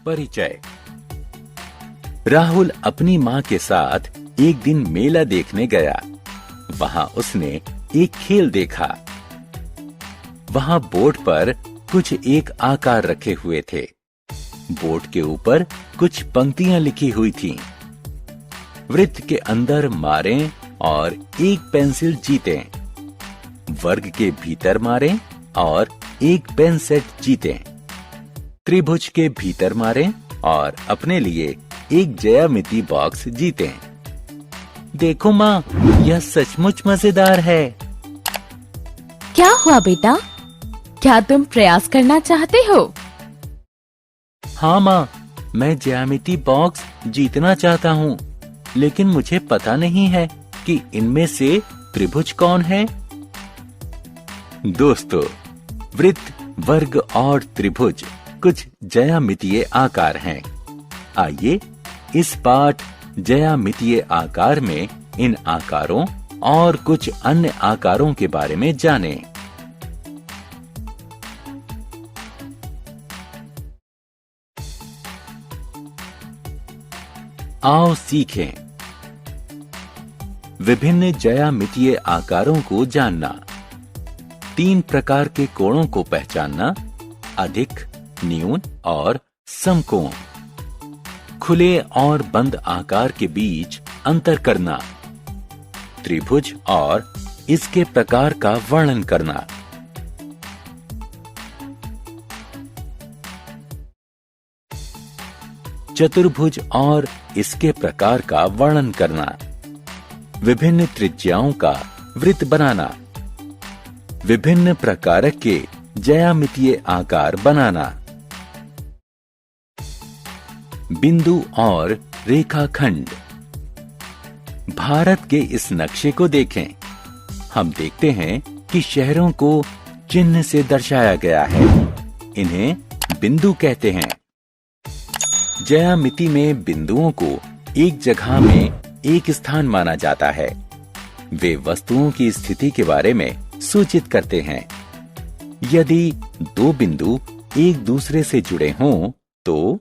परिचय। राहुल अपनी माँ के साथ एक दिन मेला देखने गया। वहां उसने एक खेल देखा। वहां बोर्ड पर कुछ एक आकार रखे हुए थे। बोर्ड के ऊपर कुछ पंक्तियां लिखी हुई थीं। वृत्त के अंदर मारें और एक पेंसिल जीतें। वर्ग के भीतर मारें और एक पेन सेट जीतें। त्रिभुज के भीतर मारें और अपने लिए एक ज्यामिति बॉक्स जीतें। देखो माँ, यह सचमुच मजेदार है। क्या हुआ बेटा? क्या तुम प्रयास करना चाहते हो? हाँ माँ, मैं ज्यामिति बॉक्स जीतना चाहता हूँ, लेकिन मुझे पता नहीं है कि इनमें से त्रिभुज कौन है। दोस्तों, वृत्त, वर्ग और त्रिभुज कुछ ज्यामितीय आकार हैं। आइए इस पाठ ज्यामितीय आकार में इन आकारों और कुछ अन्य आकारों के बारे में जानें। आओ सीखें। विभिन्न ज्यामितीय आकारों को जानना। 3 प्रकार के कोणों को पहचानना: अधिक, न्यून और समकोण। खुले और बंद आकार के बीच अंतर करना। त्रिभुज और इसके प्रकार का वर्णन करना। चतुर्भुज और इसके प्रकार का वर्णन करना। विभिन्न त्रिज्याओं का वृत्त बनाना। विभिन्न प्रकार के ज्यामितीय आकार बनाना। बिंदु और रेखाखंड। भारत के इस नक्शे को देखें। हम देखते हैं कि शहरों को चिन्ह से दर्शाया गया है। इन्हें बिंदु कहते हैं। ज्यामिति में बिंदुओं को एक जगह में एक स्थान माना जाता है। वे वस्तुओं की स्थिति के बारे में सूचित करते हैं। यदि 2 बिंदु एक दूसरे से जुड़े हों तो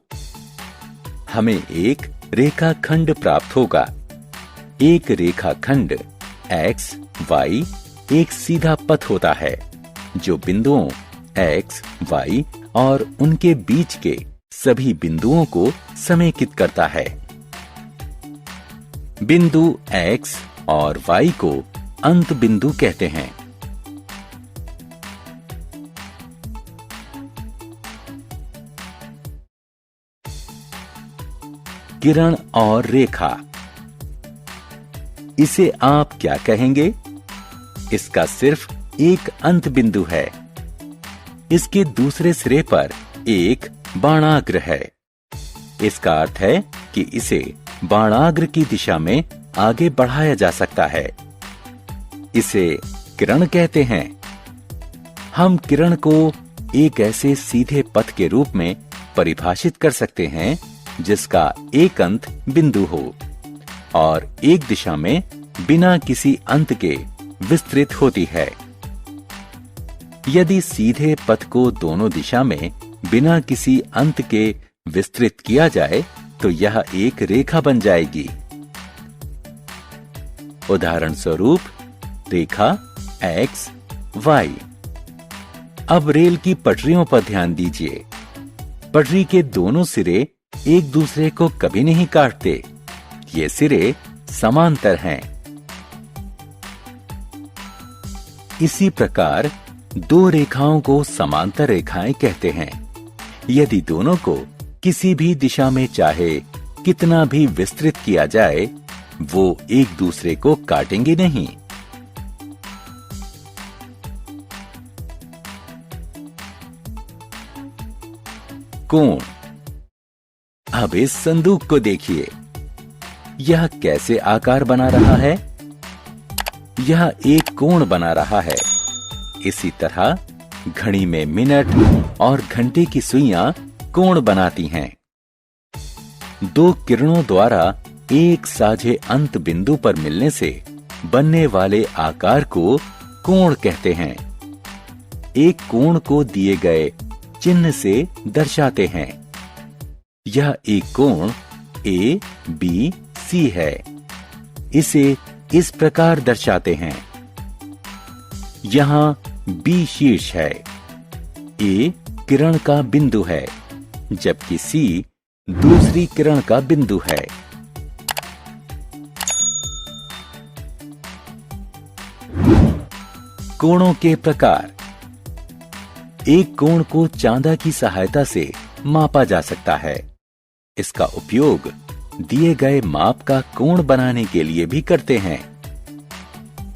हमें एक रेखाखंड प्राप्त होगा। एक रेखाखंड x, y एक सीधा पथ होता है जो बिंदुओं x, y और उनके बीच के सभी बिंदुओं को समेकित करता है। बिंदु x और y को अंत बिंदु कहते हैं। किरण और रेखा। इसे आप क्या कहेंगे? इसका सिर्फ एक अंत बिंदु है। इसके दूसरे सिरे पर एक बाणाग्र है। इसका अर्थ है कि इसे बाणाग्र की दिशा में आगे बढ़ाया जा सकता है। इसे किरण कहते हैं। हम किरण को एक ऐसे सीधे पथ के रूप में परिभाषित कर सकते हैं जिसका एक अंत बिंदु हो और एक दिशा में बिना किसी अंत के विस्तृत होती है। यदि सीधे पथ को दोनों दिशा में बिना किसी अंत के विस्तृत किया जाए तो यह एक रेखा बन जाएगी। उदाहरण स्वरूप रेखा x, y। अब रेल की पटरियों पर ध्यान दीजिए। पटरी के दोनों सिरे एक दूसरे को कभी नहीं काटते। ये सिरे समांतर हैं। इसी प्रकार 2 रेखाओं को समांतर रेखाएं कहते हैं। यदि दोनों को किसी भी दिशा में चाहे कितना भी विस्तृत किया जाए, वो एक दूसरे को काटेंगे नहीं। कोण। अब इस संदूक को देखिए। यह कैसे आकार बना रहा है? यह एक कोण बना रहा है। इसी तरह घड़ी में मिनट और घंटे की सुइयां कोण बनाती हैं। 2 किरणों द्वारा एक साझे अंत बिंदु पर मिलने से बनने वाले आकार को कोण कहते हैं। एक कोण को दिए गए चिन्ह से दर्शाते हैं। यह एक कोण ABC है। इसे इस प्रकार दर्शाते हैं। यहाँ B शीर्ष है, A किरण का बिंदु है, जबकि C दूसरी किरण का बिंदु है। कोणों के प्रकार। एक कोण को चांदा की सहायता से मापा जा सकता है। इसका उपयोग दिए गए माप का कोण बनाने के लिए भी करते हैं।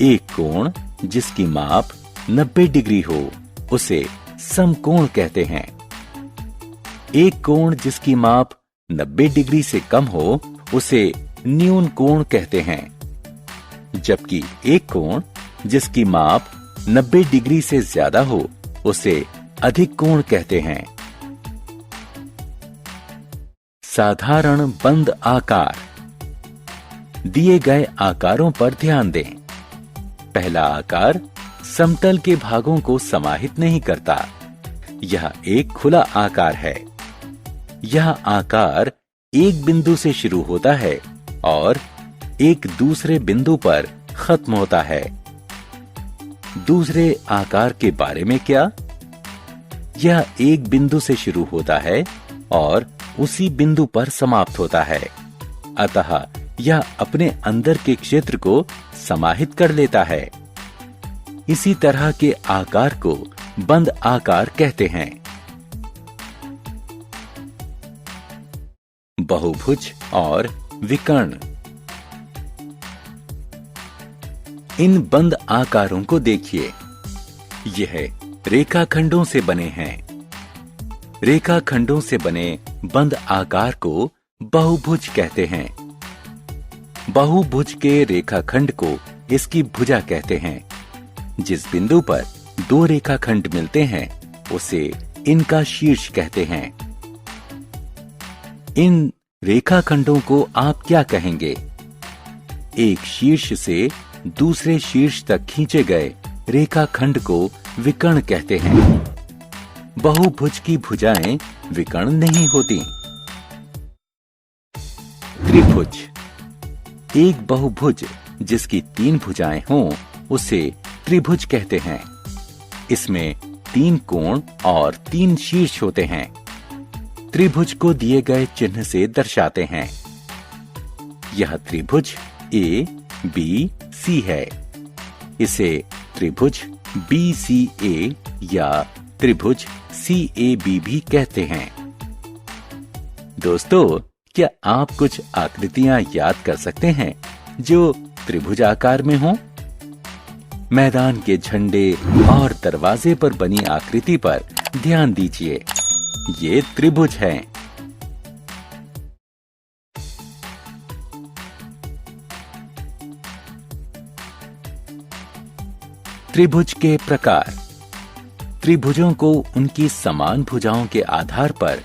एक कोण जिसकी माप 90 डिग्री हो उसे समकोण कहते हैं। एक कोण जिसकी माप 90 डिग्री से कम हो उसे न्यून कोण कहते हैं, जबकि एक कोण जिसकी माप 90 डिग्री से ज्यादा हो उसे अधिक कोण कहते हैं। साधारण बंद आकार। दिए गए आकारों पर ध्यान दें। पहला आकार समतल के भागों को समाहित नहीं करता। यह एक खुला आकार है। यह आकार एक बिंदु से शुरू होता है और एक दूसरे बिंदु पर खत्म होता है। दूसरे आकार के बारे में क्या? यह एक बिंदु से शुरू होता है और उसी बिंदु पर समाप्त होता है, अतः यह अपने अंदर के क्षेत्र को समाहित कर लेता है। इसी तरह के आकार को बंद आकार कहते हैं। बहुभुज और विकर्ण। इन बंद आकारों को देखिए। यह रेखाखंडों से बने हैं। रेखाखंडों से बने बंद आकार को बहुभुज कहते हैं। बहुभुज के रेखाखंड को इसकी भुजा कहते हैं। जिस बिंदु पर दो रेखाखंड मिलते हैं उसे इनका शीर्ष कहते हैं। इन रेखाखंडों को आप क्या कहेंगे? एक शीर्ष से दूसरे शीर्ष तक खींचे गए रेखाखंड को विकर्ण कहते हैं। बहुभुज की भुजाएं विकर्ण नहीं होती। त्रिभुज। एक बहुभुज जिसकी 3 भुजाएं हों उसे त्रिभुज कहते हैं। इसमें 3 कोण और 3 शीर्ष होते हैं। त्रिभुज को दिए गए चिन्ह से दर्शाते हैं। यह त्रिभुज ABC है। इसे त्रिभुज BCA या त्रिभुज CAB भी कहते हैं। दोस्तों, क्या आप कुछ आकृतियां याद कर सकते हैं जो त्रिभुज आकार में हों? मैदान के झंडे और दरवाजे पर बनी आकृति पर ध्यान दीजिए। ये त्रिभुज हैं। त्रिभुज के प्रकार। त्रिभुजों को उनकी समान भुजाओं के आधार पर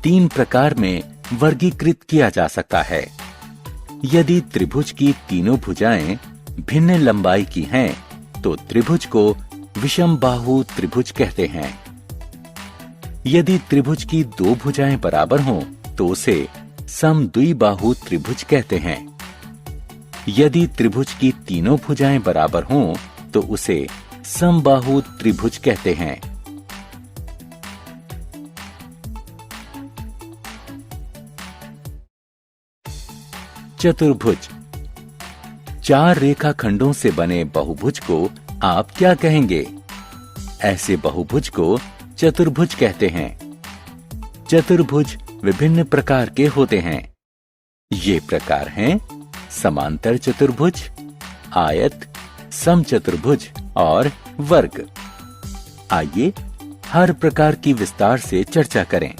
3 प्रकार में वर्गीकृत किया जा सकता है। यदि त्रिभुज की तीनों भुजाएं भिन्न लंबाई की हैं, तो त्रिभुज को विषमबाहु त्रिभुज कहते हैं। यदि त्रिभुज की 2 भुजाएं बराबर हों, तो उसे समद्विबाहु त्रिभुज कहते हैं। यदि त्रिभुज की तीनों भुजाएं बराबर हों, तो उसे समबाहु त्रिभुज कहते हैं। चतुर्भुज। 4 रेखाखंडों से बने बहुभुज को आप क्या कहेंगे? ऐसे बहुभुज को चतुर्भुज कहते हैं। चतुर्भुज विभिन्न प्रकार के होते हैं। ये प्रकार हैं समांतर चतुर्भुज, आयत, समचतुर्भुज और वर्ग। आइए हर प्रकार की विस्तार से चर्चा करें।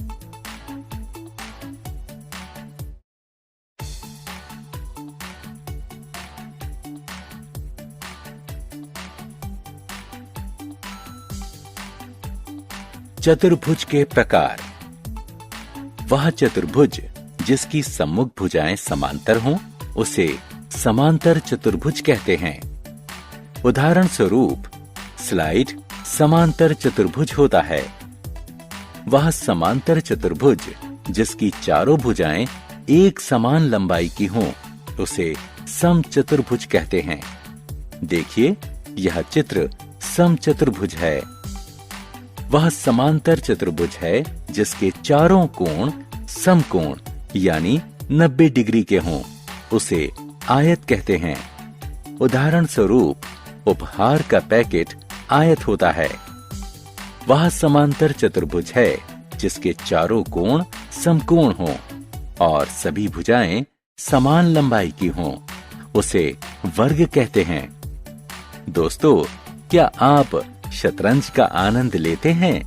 चतुर्भुज के प्रकार। वह चतुर्भुज जिसकी सम्मुख भुजाएं समांतर हों उसे समांतर चतुर्भुज कहते हैं। उदाहरण स्वरूप स्लाइड समांतर चतुर्भुज होता है। वह समांतर चतुर्भुज जिसकी चारों भुजाएं एक समान लंबाई की हों, उसे समचतुर्भुज कहते हैं। देखिए, यह चित्र समचतुर्भुज है। वह समांतर चतुर्भुज है जिसके चारों कोण समकोण यानी 90 डिग्री के हों, उसे आयत कहते हैं। उदाहरण स्वरूप, उपहार का पैकेट आयत होता है। वह समांतर चतुर्भुज है जिसके चारों कोण समकोण हों और सभी भुजाएं समान लंबाई की हों, उसे वर्ग कहते हैं। दोस्तों, क्या आप शतरंज का आनंद लेते हैं?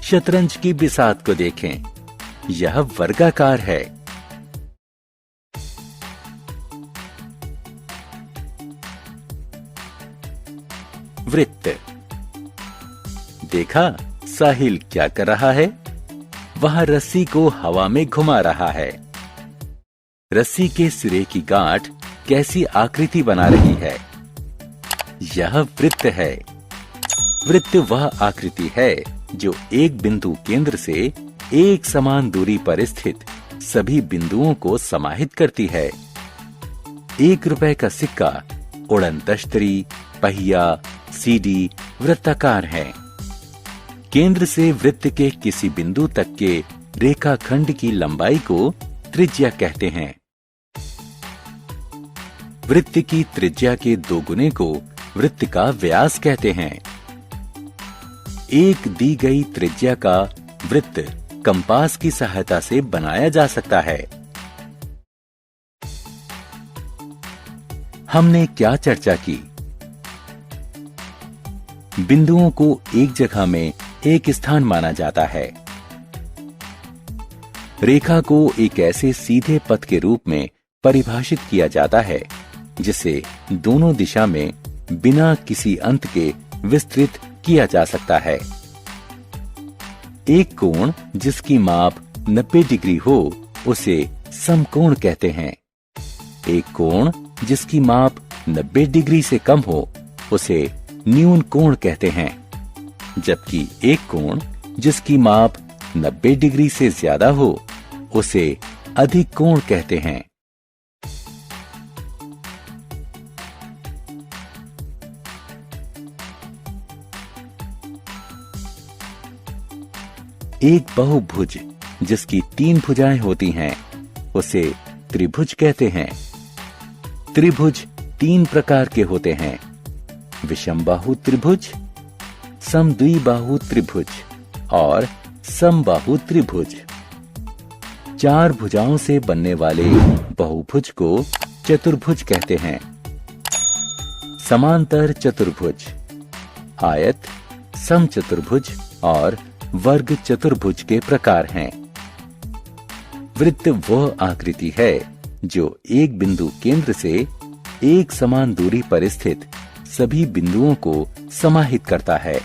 शतरंज की बिसात को देखें, यह वर्गाकार है। वृत्त। देखा साहिल क्या कर रहा है? वह रस्सी को हवा में घुमा रहा है। रस्सी के सिरे की गांठ कैसी आकृति बना रही है? यह वृत्त है। वृत्त वह आकृति है जो एक बिंदु केंद्र से एक समान दूरी पर स्थित सभी बिंदुओं को समाहित करती है। 1 रुपए का सिक्का, उड़न तश्तरी, पहिया, सीडी वृत्ताकार है। केंद्र से वृत्त के किसी बिंदु तक के रेखाखंड की लंबाई को त्रिज्या कहते हैं। वृत्त की त्रिज्या के 2 गुने को वृत्त का व्यास कहते हैं। एक दी गई त्रिज्या का वृत्त कंपास की सहायता से बनाया जा सकता है। हमने क्या चर्चा की? बिंदुओं को एक जगह में एक स्थान माना जाता है। रेखा को एक ऐसे सीधे पथ के रूप में परिभाषित किया जाता है जिसे दोनों दिशा में बिना किसी अंत के विस्तृत किया जा सकता है। एक कोण जिसकी माप 90 डिग्री हो, उसे समकोण कहते हैं। एक कोण जिसकी माप 90 डिग्री से कम हो, उसे न्यून कोण कहते हैं। जबकि एक कोण जिसकी माप 90 डिग्री से ज्यादा हो, उसे अधिक कोण कहते हैं। एक बहुभुज जिसकी 3 भुजाएं होती हैं, उसे त्रिभुज कहते हैं। त्रिभुज 3 प्रकार के होते हैं: विषमबाहु त्रिभुज, समद्विबाहु त्रिभुज और समबाहु त्रिभुज। 4 भुजाओं से बनने वाले बहुभुज को चतुर्भुज कहते हैं। समांतर चतुर्भुज, आयत, समचतुर्भुज और वर्ग चतुर्भुज के प्रकार हैं। वृत्त वह आकृति है जो एक बिंदु केंद्र से एक समान दूरी पर स्थित सभी बिंदुओं को समाहित करता है।